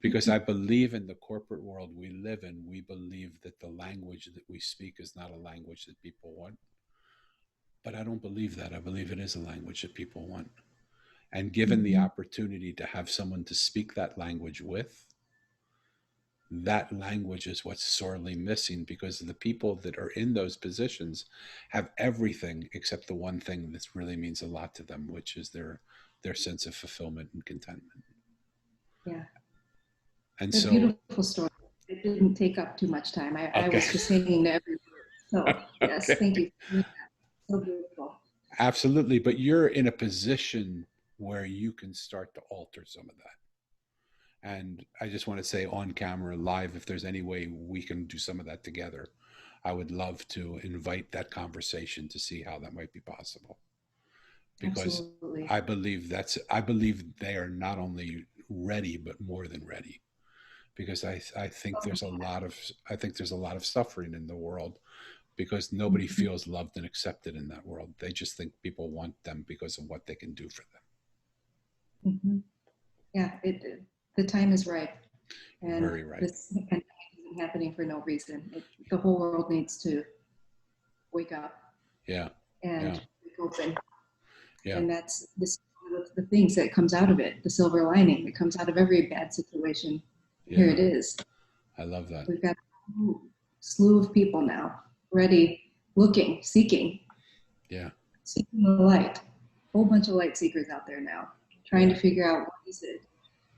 Because I believe in the corporate world we live in, we believe that the language that we speak is not a language that people want. But I don't believe that. I believe it is a language that people want. And given the opportunity to have someone to speak that language with, that language is what's sorely missing, because the people that are in those positions have everything except the one thing that really means a lot to them, which is their sense of fulfillment and contentment. Yeah. And a beautiful story. It didn't take up too much time. I was just hanging to every word. So yes, thank you. So beautiful. Absolutely. But you're in a position where you can start to alter some of that. And I just want to say on camera, live, if there's any way we can do some of that together, I would love to invite that conversation to see how that might be possible. Because absolutely. I believe they are not only ready, but more than ready. Because I think there's a lot of suffering in the world because nobody Mhm. feels loved and accepted in that world. They just think people want them because of what they can do for them. Mhm. Yeah, the time is right, and Very right. this pandemic isn't happening for no reason. The whole world needs to wake up Yeah. Yeah. and break open, Yeah. and that's this one of the things that comes out of it. The silver lining that comes out of every bad situation. Here Yeah. it is. I love that. We've got a slew of people now ready, looking, Yeah. seeking the light. A whole bunch of light seekers out there now, trying to Yeah. figure out what is it.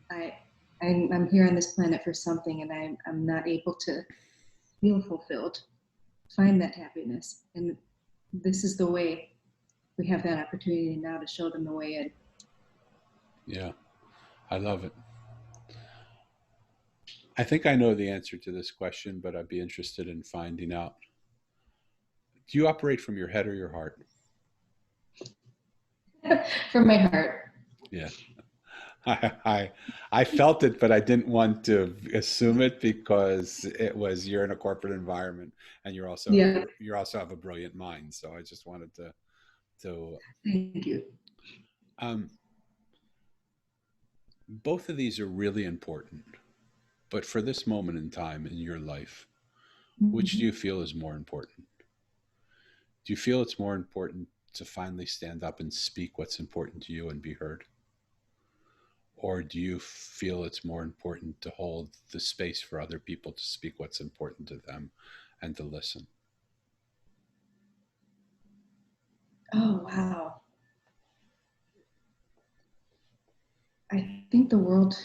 I, I'm here on this planet for something, and I'm not able to feel fulfilled, find that happiness, and this is the way. We have that opportunity now to show them the way in. Yeah. I love it. I think I know the answer to this question, but I'd be interested in finding out. Do you operate from your head or your heart? From my heart. Yeah. I, I I felt it, but I didn't want to assume it because it was you're in a corporate environment and Yeah, you're also have a brilliant mind. So I just wanted to thank you. um, both of these are really important. But for this moment in time in your life, which do Mm-hmm. you feel is more important? Do you feel it's more important to finally stand up and speak what's important to you and be heard? Or do you feel it's more important to hold the space for other people to speak what's important to them and to listen? Oh, wow. I think the world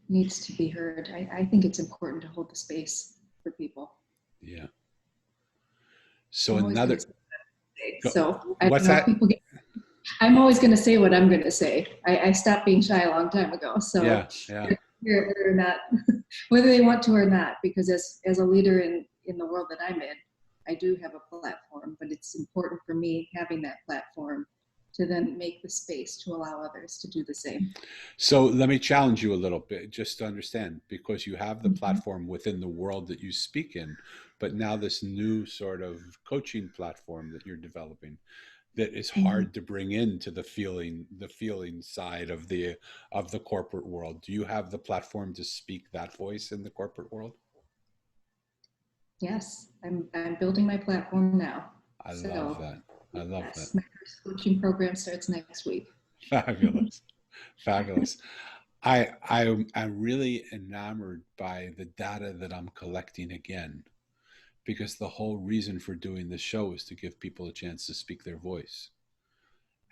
needs to be heard. I think it's important to hold the space for people. Yeah. So I'm always going another, to say, so I don't what's know if that? people get, I'm always going to say what I'm going to say. I stopped being shy a long time ago. So Yeah. Yeah. whether or not, whether they want to or not, because as a leader in the world that I'm in, I do have a platform, but it's important for me having that platform to then make the space to allow others to do the same. So let me challenge you a little bit just to understand, because you have the Mhm. platform within the world that you speak in, but now this new sort of coaching platform that you're developing that is Mhm. hard to bring into the feeling side of the corporate world. Do you have the platform to speak that voice in the corporate world? Yes, I'm building my platform now. I love So that. I love that. yes, my first coaching program starts next week. Fabulous. Fabulous. I'm really enamored by the data that I'm collecting again, because the whole reason for doing this show is to give people a chance to speak their voice.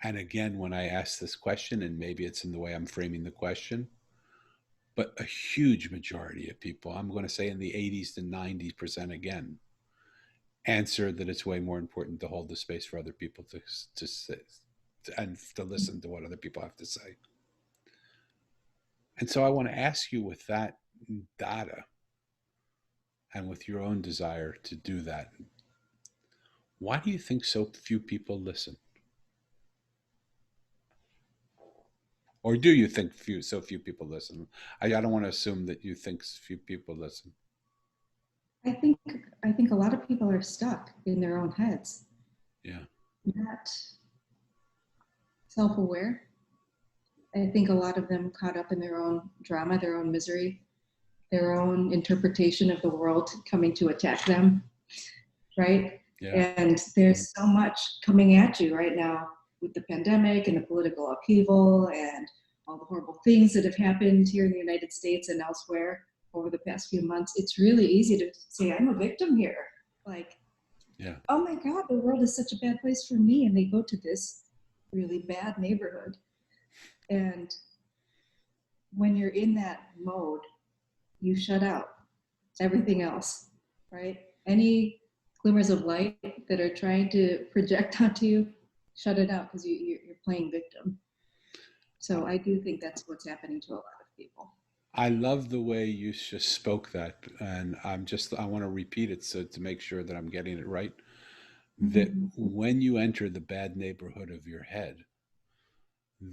And again, when I ask this question, and maybe it's in the way I'm framing the question, but a huge majority of people, I'm going to say in the 80s to 90% again, answer that it's way more important to hold the space for other people to sit and to listen to what other people have to say. And so I want to ask you, with that data and with your own desire to do that, why do you think so few people listen? Or do you think so few people listen? I don't want to assume that you think few people listen. I think I think a lot of people are stuck in their own heads, Yeah. not self-aware. I think a lot of them caught up in their own drama, their own misery, their own interpretation of the world coming to attack them, right? Yeah. And there's so much coming at you right now with the pandemic and the political upheaval and all the horrible things that have happened here in the United States and elsewhere over the past few months. It's really easy to say, I'm a victim here. Like, Yeah. oh my God, the world is such a bad place for me. And they go to this really bad neighborhood. And when you're in that mode, you shut out everything else, right? Any glimmers of light that are trying to project onto you, shut it out because you're playing victim. So I do think that's what's happening to a lot of people. I love the way you just spoke that, and I want to repeat it so to make sure that I'm getting it right. That Mm-hmm. when you enter the bad neighborhood of your head,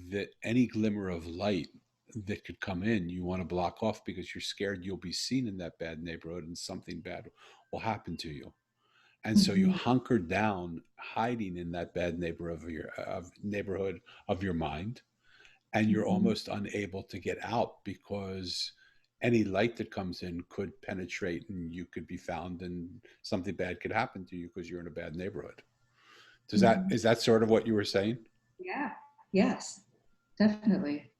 that any glimmer of light that could come in, you want to block off because you're scared you'll be seen in that bad neighborhood and something bad will happen to you. And so you Mhm. hunker down, hiding in that bad neighborhood of your mind, and you're Mhm. almost unable to get out because any light that comes in could penetrate and you could be found and something bad could happen to you because you're in a bad neighborhood. Mhm. Is that sort of what you were saying? Yeah. Yes, definitely.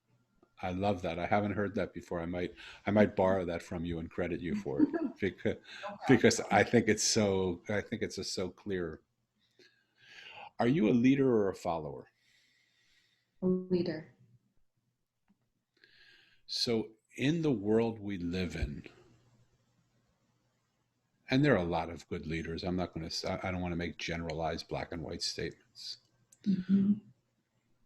I love that. I haven't heard that before. I might borrow that from you and credit you for it because No because problem. I think it's just so clear. Are you a leader or a follower? A leader. So in the world we live in, and there are a lot of good leaders. I don't want to make generalized black and white statements. Mhm.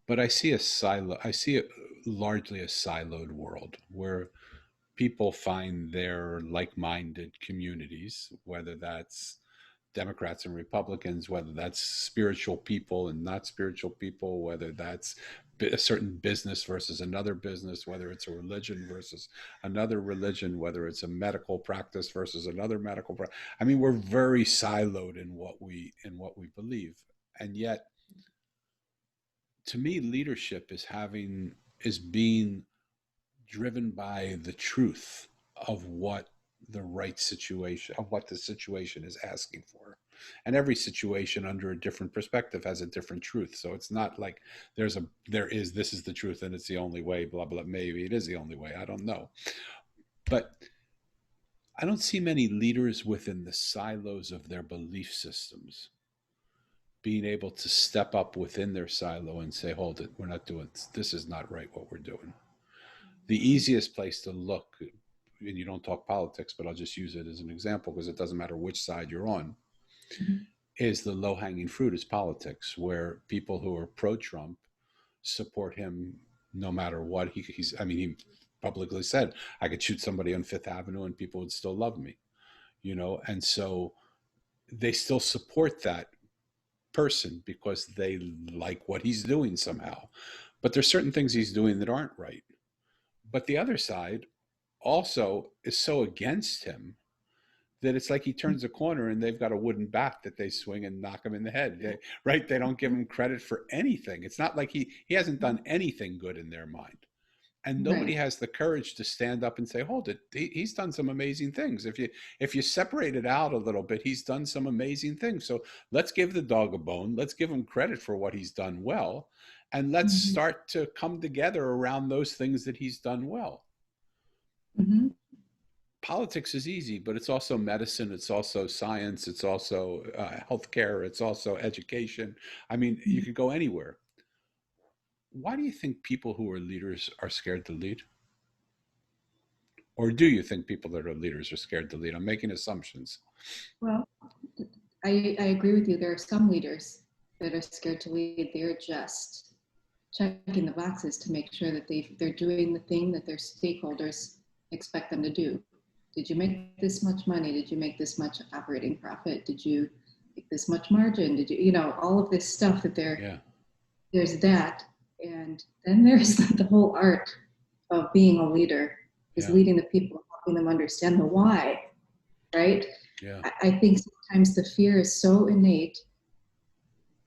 But I see it largely a siloed world where people find their like-minded communities, whether that's Democrats and Republicans, whether that's spiritual people and not spiritual people, whether that's a certain business versus another business, whether it's a religion versus another religion, whether it's a medical practice versus another medical practice. I mean, we're very siloed in what we believe, and yet, to me, leadership is being driven by the truth of what the situation is asking for. And every situation under a different perspective has a different truth. So it's not like this is the truth and it's the only way, blah blah. Maybe it is the only way, I don't know. But I don't see many leaders within the silos of their belief systems being able to step up within their silo and say, hold it, we're not doing this, is not right what we're doing. The easiest place to look, and you don't talk politics, but I'll just use it as an example because it doesn't matter which side you're on, Mhm. is the low hanging fruit is politics, where people who are pro Trump support him no matter what. I mean, he publicly said, I could shoot somebody on Fifth Avenue and people would still love me, and so they still support that person because they like what he's doing somehow. But there's certain things he's doing that aren't right. But the other side also is so against him that it's like he turns a corner and they've got a wooden bat that they swing and knock him in the head. Right? They don't give him credit for anything. It's not like he hasn't done anything good in their mind. And nobody Right. has the courage to stand up and say, "Hold it, he's done some amazing things." If you separate it out a little bit, he's done some amazing things. So let's give the dog a bone. Let's give him credit for what he's done well, and let's Mhm. start to come together around those things that he's done well. Mhm. Politics is easy, but it's also medicine, it's also science, it's also healthcare, it's also education. I mean, you Mhm. could go anywhere. Why do you think people who are leaders are scared to lead? Or do you think people that are leaders are scared to lead? I'm making assumptions. Well, I agree with you. There are some leaders that are scared to lead. They're just checking the boxes to make sure that they're doing the thing that their stakeholders expect them to do. Did you make this much money? Did you make this much operating profit? Did you make this much margin? Did you, all of this stuff that Yeah, there's that. And then there's the whole art of being a leader is yeah, leading the people, helping them understand the why, right? yeah, I think sometimes the fear is so innate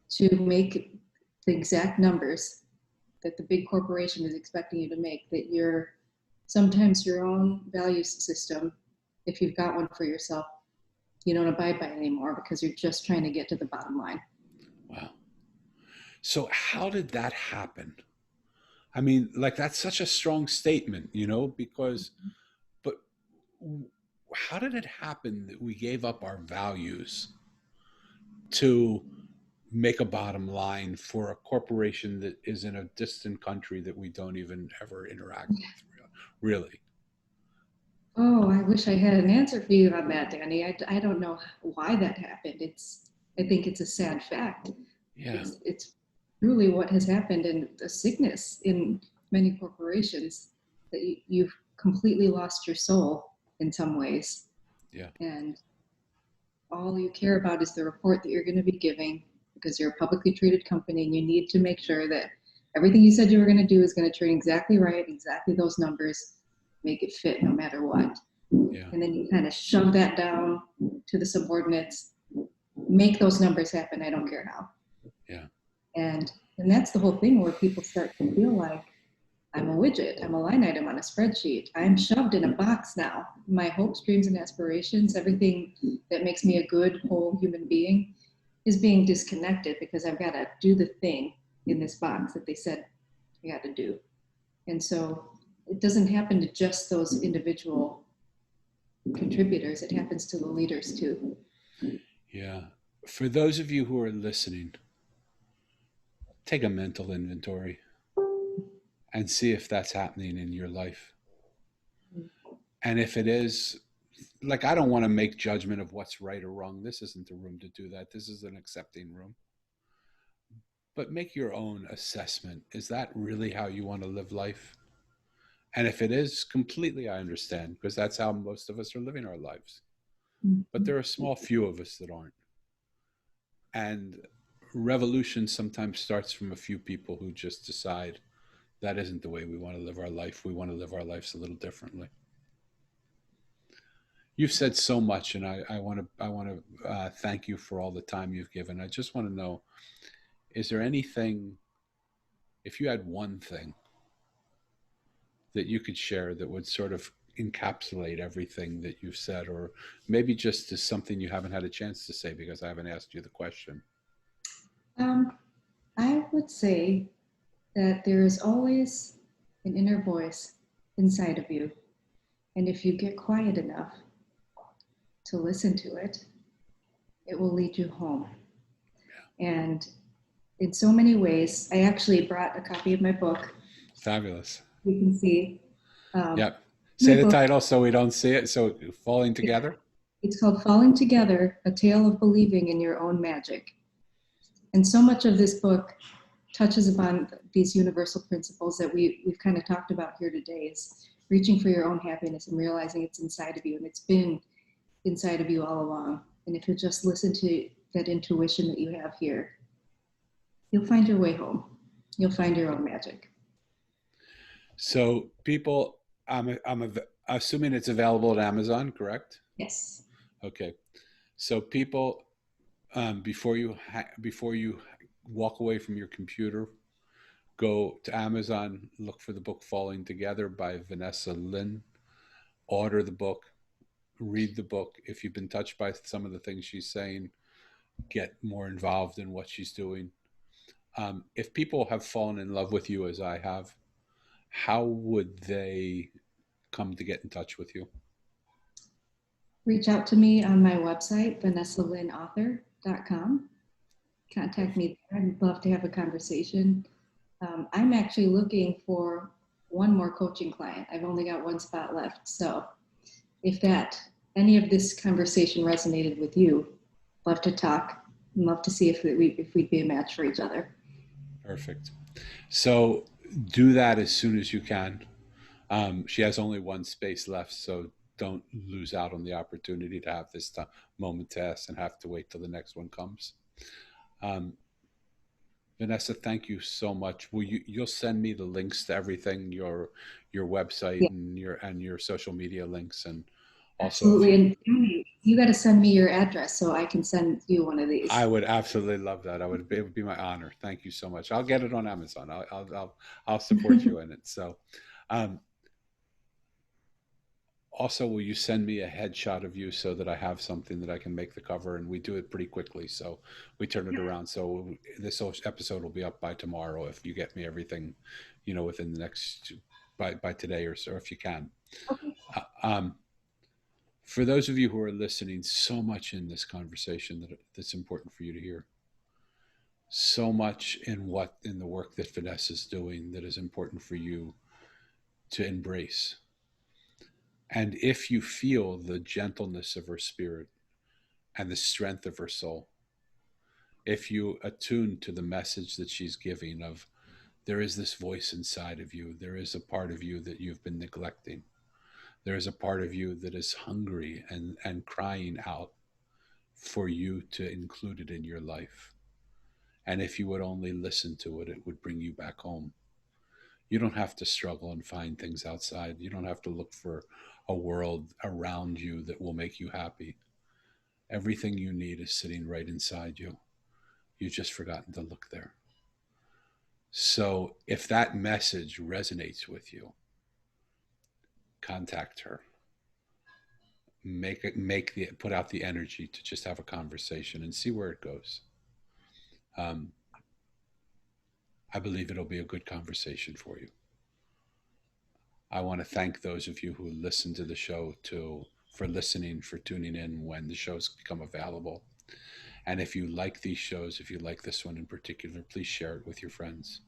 to make the exact numbers that the big corporation is expecting you to make that you're sometimes your own value system, if you've got one for yourself, you don't abide by anymore because you're just trying to get to the bottom line. wow. So, how did that happen? I mean, like, that's such a strong statement, because, but how did it happen that we gave up our values to make a bottom line for a corporation that is in a distant country that we don't even ever interact with, really? Oh, I wish I had an answer for you on that, Danny. I don't know why that happened. I think it's a sad fact. Yeah, It's truly what has happened, and the sickness in many corporations that you've completely lost your soul in some ways, yeah, and all you care about is the report that you're going to be giving because you're a publicly traded company and you need to make sure that everything you said you were going to do is going to turn exactly right, exactly those numbers, make it fit no matter what. yeah, And then you kind of shove that down to the subordinates make those numbers happen. I don't care how. Yeah. And that's the whole thing where people start to feel like I'm a widget, I'm a line item on a spreadsheet. I'm shoved in a box now. My hopes, dreams, and aspirations, everything that makes me a good, whole human being, is being disconnected because I've got to do the thing in this box that they said I got to do. And so it doesn't happen to just those individual contributors, it happens to the leaders too. Yeah. For those of you who are listening, take a mental inventory and see if that's happening in your life. And if it is, like, I don't want to make judgment of what's right or wrong. This isn't the room to do that. This is an accepting room. But make your own assessment. Is that really how you want to live life? And if it is, completely, I understand, because that's how most of us are living our lives. But there are a small few of us that aren't. And revolution sometimes starts from a few people who just decide that isn't the way we want to live our life. We want to live our lives a little differently. You've said so much, and I want to thank you for all the time you've given. I just want to know: is there anything, if you had one thing that you could share that would sort of encapsulate everything that you've said, or maybe just as something you haven't had a chance to say because I haven't asked you the question? Um, I would say that there is always an inner voice inside of you. And if you get quiet enough to listen to it, it will lead you home. And in so many ways, I actually brought a copy of my book. Fabulous. You can see Yep. my Say the book. title so we don't see it. So, Falling Together. It's called Falling Together, A Tale of Believing in Your Own Magic. And so much of this book touches upon these universal principles that we've kind of talked about here today, is reaching for your own happiness and realizing it's inside of you, and it's been inside of you all along. And if you just listen to that intuition that you have here, you'll find your way home. You'll find your own magic. So, people, I'm assuming it's available at Amazon, correct? Yes. Okay. So, people, before you walk away from your computer, go to Amazon, look for the book Falling Together by Vanessa Lin, order the book, read the book. If you've been touched by some of the things she's saying, get more involved in what she's doing. If people have fallen in love with you as I have, how would they come to get in touch with you? Reach out to me on my website, vanessalinauthor.com. Contact me there. I'd love to have a conversation. I'm actually looking for one more coaching client. I've only got one spot left. So if any of this conversation resonated with you, love to talk. Love to see if we'd be a match for each other. Perfect. So do that as soon as you can. She has only one space left, so don't lose out on the opportunity to have this moment to ask and have to wait till the next one comes. Um, Vanessa, thank you so much. You'll send me the links to everything, your website Yeah, and your social media links, and also if absolutely. you, And you got to send me your address so I can send you one of I these. would absolutely love that. It would be my honor. Thank you so much. I'll get it on Amazon. I'll support you in it. So, um, also, will you send me a headshot of you so that I have something that I can make the cover? And we do it pretty quickly, so we turn it around. So this episode will be up by tomorrow if you get me everything, within the next by today or so, if you can. Okay. Uh, um, for those of you who are listening, so much in this conversation that's important for you to hear. So much in the work that Vanessa is doing that is important for you to embrace. And if you feel the gentleness of her spirit and the strength of her soul, if you attune to the message that she's giving of there is this voice inside of you, there is a part of you that you've been neglecting, there is a part of you that is hungry and crying out for you to include it in your life. And if you would only listen to it, it would bring you back home. You don't have to struggle and find things outside. You don't have to look for a world around you that will make you happy. Everything you need is sitting right inside you. You've just forgotten to look there. So if that message resonates with you, contact her. Put out the energy to just have a conversation and see where it goes. Um, I believe it'll be a good conversation for you. I want to thank those of you who listen to the show for listening, for tuning in when the shows become available. And if you like these shows, if you like this one in particular, please share it with your friends.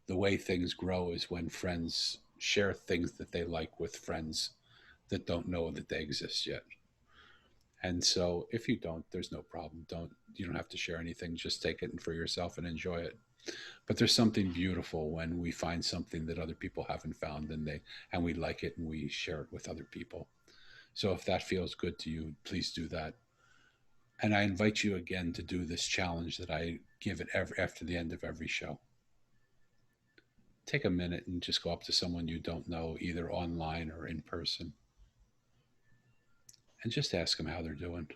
The way things grow is when friends share things that they like with friends that don't know that they exist yet. And so if you don't, there's no problem. You don't have to share anything. Just take it for yourself and enjoy it. But there's something beautiful when we find something that other people haven't found and we like it and we share it with other people. So if that feels good to you, please do that. And I invite you again to do this challenge that I give after the end of every show. Take a minute and just go up to someone you don't know, either online or in person, and just ask them how they're doing,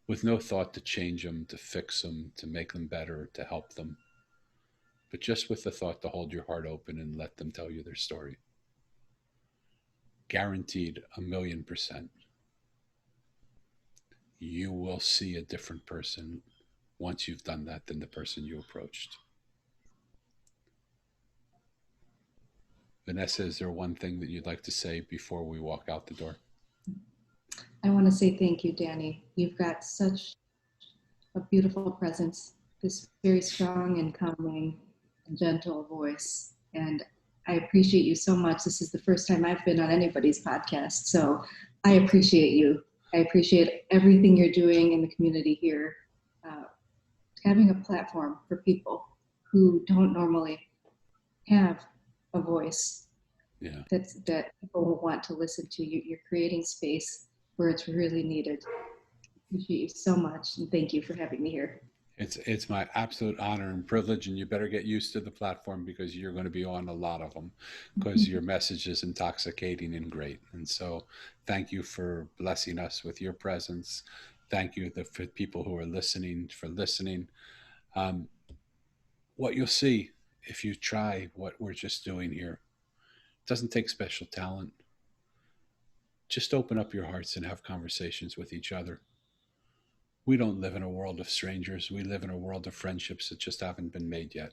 with no thought to change them, to fix them, to make them better, to help them, but just with the thought to hold your heart open and let them tell you their story. Guaranteed 1,000,000%. You will see a different person once you've done that than the person you approached. Vanessa, is there one thing that you'd like to say before we walk out the door? I want to say thank you, Danny. You've got such a beautiful presence, this very strong and calming and gentle voice. And I appreciate you so much. This is the first time I've been on anybody's podcast. So I appreciate you. I appreciate everything you're doing in the community here. Uh, Having a platform for people who don't normally have a voice Yeah. that people will want to listen to. You're creating space where it's really needed. Appreciate you so much, and thank you for having me here. It's my absolute honor and privilege, and you better get used to the platform because you're going to be on a lot of them because your message is intoxicating and great. And so, thank you for blessing us with your presence. Thank you for people who are listening for listening. Um, what you'll see if you try what we're just doing here, it doesn't take special talent. Just open up your hearts and have conversations with each other. We don't live in a world of strangers. We live in a world of friendships that just haven't been made yet.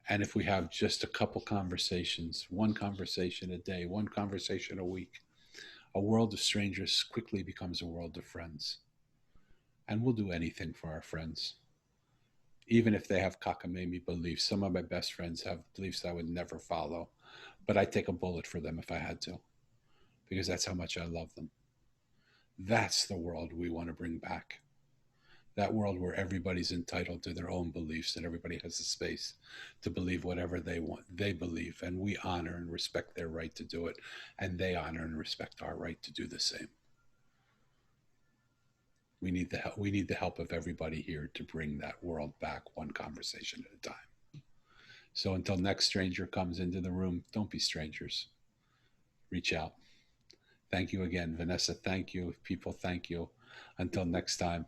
And if we have just a couple conversations, one conversation a day, one conversation a week, a world of strangers quickly becomes a world of friends. And we'll do anything for our friends. Even if they have cockamamie beliefs. Some of my best friends have beliefs I would never follow, but I'd take a bullet for them if I had to, because that's how much I love them. That's the world we want to bring back. That world where everybody's entitled to their own beliefs and everybody has the space to believe whatever they believe, and we honor and respect their right to do it, and they honor and respect our right to do the same. We need the help. We need the help of everybody here to bring that world back, one conversation at a time. So until next stranger comes into the room, don't be strangers. Reach out. Thank you again, Vanessa. Thank you, people. Thank you. Until next time,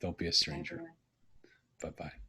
don't be a stranger. Bye bye.